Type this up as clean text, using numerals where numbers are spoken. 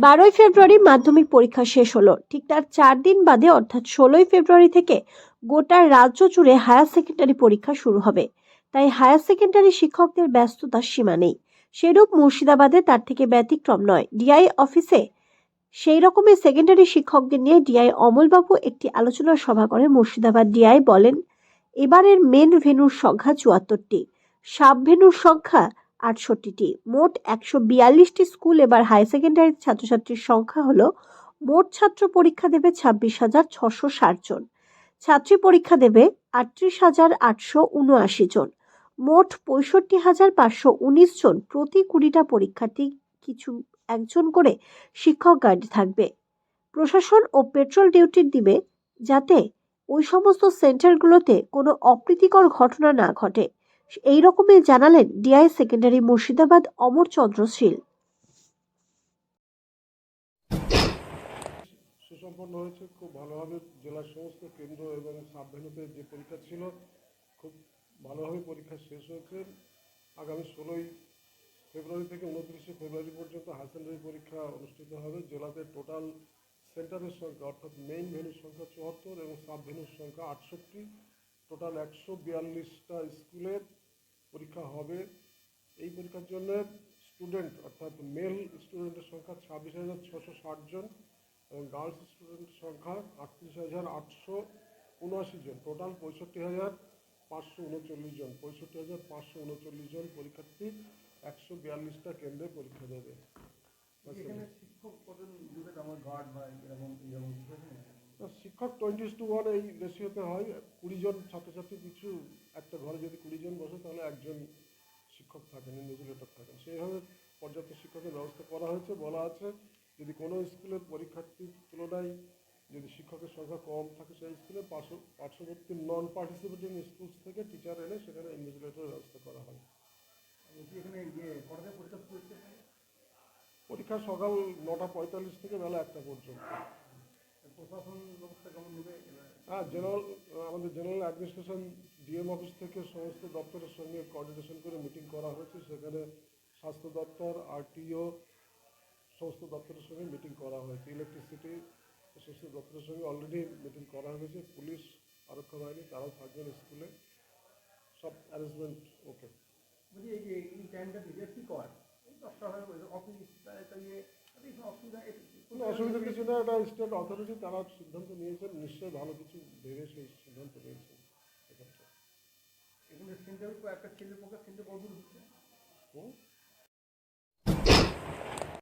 12ই ফেব্রুয়ারি মাধ্যমিক পরীক্ষা শেষ হলো। ঠিক তার 4 দিন বাদে অর্থাৎ 16ই ফেব্রুয়ারি থেকে গোটা রাজ্য জুড়ে হায়ার সেকেন্ডারি পরীক্ষা শুরু হবে। তাই হায়ার সেকেন্ডারি শিক্ষকদের ব্যস্ততার সীমা নেই। সেরূপ মুর্শিদাবাদে তার থেকে ব্যতিক্রম নয়। ডিআই অফিসে সেই রকমের সেকেন্ডারি শিক্ষকদের নিয়ে ডিআই অমলবাবু একটি আলোচনা সভা করে। মুর্শিদাবাদ ডিআই বলেন, এবারের মেন ভেন্যুর সংখ্যা 74টি, সাব ভেন্যুর সংখ্যা 68টি, মোট 142টি স্কুল। এবার হায়ার সেকেন্ডারি ছাত্রছাত্রীর সংখ্যা হলো, মোট ছাত্র পরীক্ষা দেবে 26,660 জন, ছাত্রী পরীক্ষা দেবে 38,879 জন, মোট 65,519 জন। প্রতি 20টা পরীক্ষার্থী কিছু একজন করে শিক্ষক গার্ড থাকবে। প্রশাসন ও পেট্রোল ডিউটি দিবে যাতে ওই সমস্ত সেন্টারগুলোতে কোনো অপ্রীতিকর ঘটনা না ঘটে। এই রকমই জানালেন ডিআই সেকেন্ডারি মুর্শিদাবাদ অমরচন্দ্র শীল। সুসম্পন্ন হয়েছে খুব ভালোভাবে। জেলার সমস্ত কেন্দ্র এবং সাব ভেন্যুতে যে পরীক্ষা ছিল খুব ভালোভাবে পরীক্ষা শেষ হয়েছে। আগামী 16ই ফেব্রুয়ারি থেকে 29শে ফেব্রুয়ারি পর্যন্ত হায়ার সেকেন্ডারি পরীক্ষা অনুষ্ঠিত হবে। জেলাতে টোটাল সেন্টারের সংখ্যা অর্থাৎ মেইন ভেন্যুর সংখ্যা 74 এবং সাব ভেন্যুর সংখ্যা 68, টোটাল 142টা স্কুলের পরীক্ষা হবে। এই পরীক্ষার জন্য স্টুডেন্ট অর্থাৎ মেল স্টুডেন্টের সংখ্যা 26,660 জন এবং গার্লস স্টুডেন্টের সংখ্যা 38,879 জন, টোটাল 65,539 জন। 65,539 জন পরীক্ষার্থী 142টা কেন্দ্রে পরীক্ষা দেবে। শিক্ষক 20:1 এই রেশিওতে হয়। 20 জন ছাত্রছাত্রী পিছু একটা ঘরে যদি 20 জন বসে তাহলে একজন শিক্ষক থাকেন, ইনভিজিলেটর থাকেন। সেইভাবে পর্যাপ্ত শিক্ষকের ব্যবস্থা করা হয়েছে। বলা আছে যদি কোনো স্কুলের পরীক্ষার্থীর তুলনায় যদি শিক্ষকের সংখ্যা কম থাকে সেই স্কুলে পার্শ্ববর্তী নন পার্টিসিপেটিং স্কুলস থেকে টিচার এনে সেখানে ইনভিজিলেটরের ব্যবস্থা করা হয়। পরীক্ষা সকাল 9:45 থেকে বেলা 1টা পর্যন্ত। প্রশাসন ব্যবস্থা কেমন নেবে? হ্যাঁ, আমাদের জেনারেল অ্যাডমিনিস্ট্রেশন ডিএম অফিস থেকে সমস্ত দপ্তরের সঙ্গে কোঅর্ডিনেশন করে মিটিং করা হয়েছে। সেখানে স্বাস্থ্য দপ্তর, আরটিও সমস্ত দপ্তরের সঙ্গে মিটিং করা হয়েছে। ইলেকট্রিসিটি সমস্ত দপ্তরের সঙ্গে অলরেডি মিটিং করা হয়েছে। পুলিশ, আরক্ষা বাহিনী তারাও থাকবেন স্কুলে। সব অ্যারেঞ্জমেন্ট ওকে। কোনো অসুবিধার কিছু না, এটা স্টেট অথরিটি, তারা সিদ্ধান্ত নিয়েছেন, নিশ্চয়ই ভালো কিছু ভেবে সেই সিদ্ধান্ত নিয়েছেন। এখানে সেন্টার একটা ছেলের পক্ষে সেন্টার কত দূর হচ্ছে?